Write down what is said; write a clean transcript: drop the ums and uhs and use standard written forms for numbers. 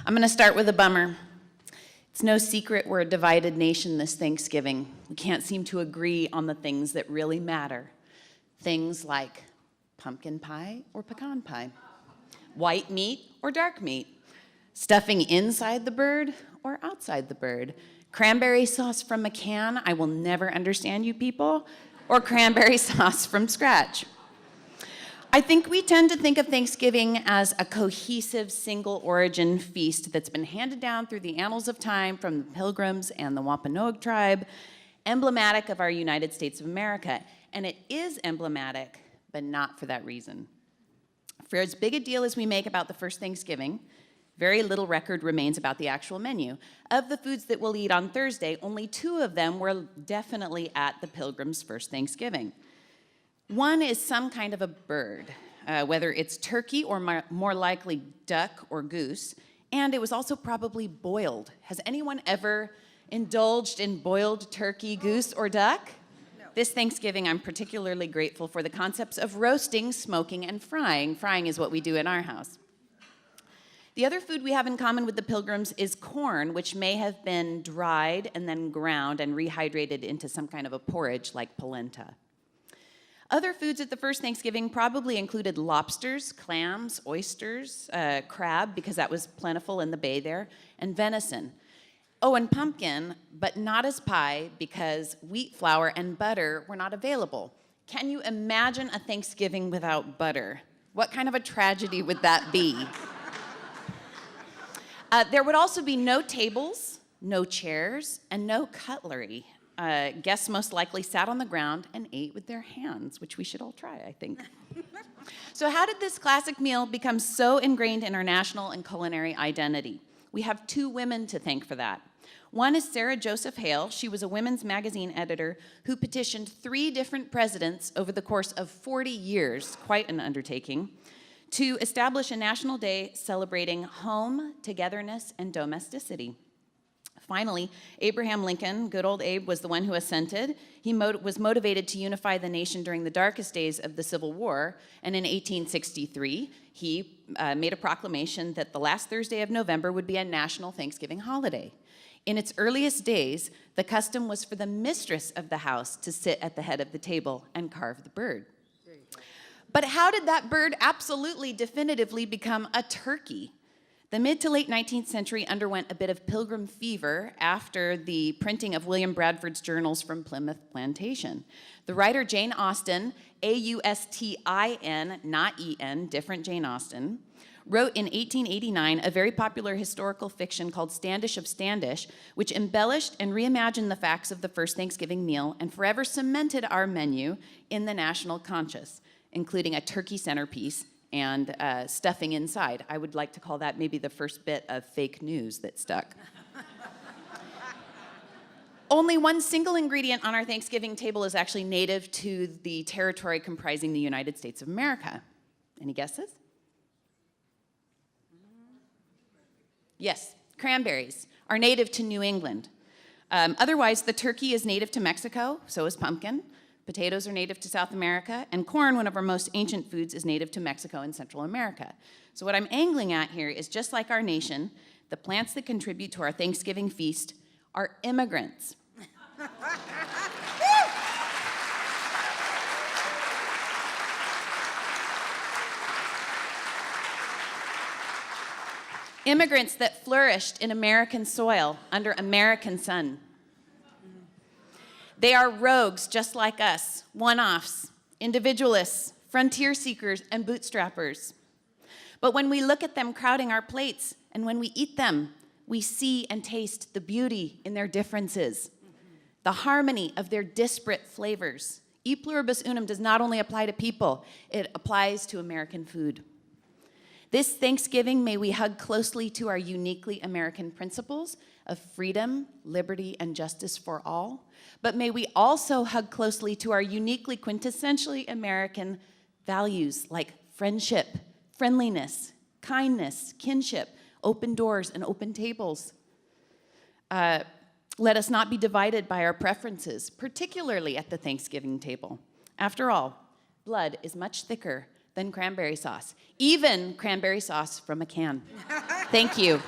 I'm gonna start with a bummer. It's no secret we're a divided nation this Thanksgiving. We can't seem to agree on the things that really matter. Things like pumpkin pie or pecan pie, white meat or dark meat, stuffing inside the bird or outside the bird, cranberry sauce from a can, I will never understand you people, or cranberry sauce from scratch. I think we tend to think of Thanksgiving as a cohesive, single origin feast that's been handed down through the annals of time from the Pilgrims and the Wampanoag tribe, emblematic of our United States of America. And it is emblematic, but not for that reason. For as big a deal as we make about the first Thanksgiving, very little record remains about the actual menu. Of the foods that we'll eat on Thursday, only 2 of them were definitely at the Pilgrims' first Thanksgiving. One is some kind of a bird, whether it's turkey or more likely duck or goose, and it was also probably boiled. Has anyone ever indulged in boiled turkey, goose, or duck? No. This Thanksgiving, I'm particularly grateful for the concepts of roasting, smoking, and frying. Frying is what we do in our house. The other food we have in common with the Pilgrims is corn, which may have been dried and then ground and rehydrated into some kind of a porridge like polenta. Other foods at the first Thanksgiving probably included lobsters, clams, oysters, crab, because that was plentiful in the bay there, and venison. Oh, and pumpkin, but not as pie because wheat flour and butter were not available. Can you imagine a Thanksgiving without butter? What kind of a tragedy would that be? There would also be no tables, no chairs, and no cutlery. Guests most likely sat on the ground and ate with their hands, which we should all try, I think. So how did this classic meal become so ingrained in our national and culinary identity? We have 2 women to thank for that. One is Sarah Joseph Hale. She was a women's magazine editor who petitioned 3 different presidents over the course of 40 years, quite an undertaking, to establish a national day celebrating home, togetherness, and domesticity. Finally, Abraham Lincoln, good old Abe, was the one who assented. He was motivated to unify the nation during the darkest days of the Civil War, and in 1863, he made a proclamation that the last Thursday of November would be a national Thanksgiving holiday. In its earliest days, the custom was for the mistress of the house to sit at the head of the table and carve the bird. But how did that bird absolutely definitively become a turkey? The mid to late 19th century underwent a bit of Pilgrim fever after the printing of William Bradford's journals from Plymouth Plantation. The writer Jane Austen, Austin, not E-N, different Jane Austen, wrote in 1889 a very popular historical fiction called Standish of Standish, which embellished and reimagined the facts of the first Thanksgiving meal and forever cemented our menu in the national conscious, including a turkey centerpiece and stuffing inside. I would like to call that maybe the first bit of fake news that stuck. Only one single ingredient on our Thanksgiving table is actually native to the territory comprising the United States of America. Any guesses? Yes, cranberries are native to New England. Otherwise, the turkey is native to Mexico, so is pumpkin. Potatoes are native to South America, and corn, one of our most ancient foods, is native to Mexico and Central America. So what I'm angling at here is just like our nation, the plants that contribute to our Thanksgiving feast are immigrants. Immigrants that flourished in American soil under American sun. They are rogues just like us, one-offs, individualists, frontier seekers, and bootstrappers. But when we look at them crowding our plates and when we eat them, we see and taste the beauty in their differences, the harmony of their disparate flavors. E pluribus unum does not only apply to people, it applies to American food. This Thanksgiving, may we hug closely to our uniquely American principles of freedom, liberty, and justice for all. But may we also hug closely to our uniquely quintessentially American values like friendship, friendliness, kindness, kinship, open doors, and open tables. Let us not be divided by our preferences, particularly at the Thanksgiving table. After all, blood is much thicker than cranberry sauce, even cranberry sauce from a can. Thank you.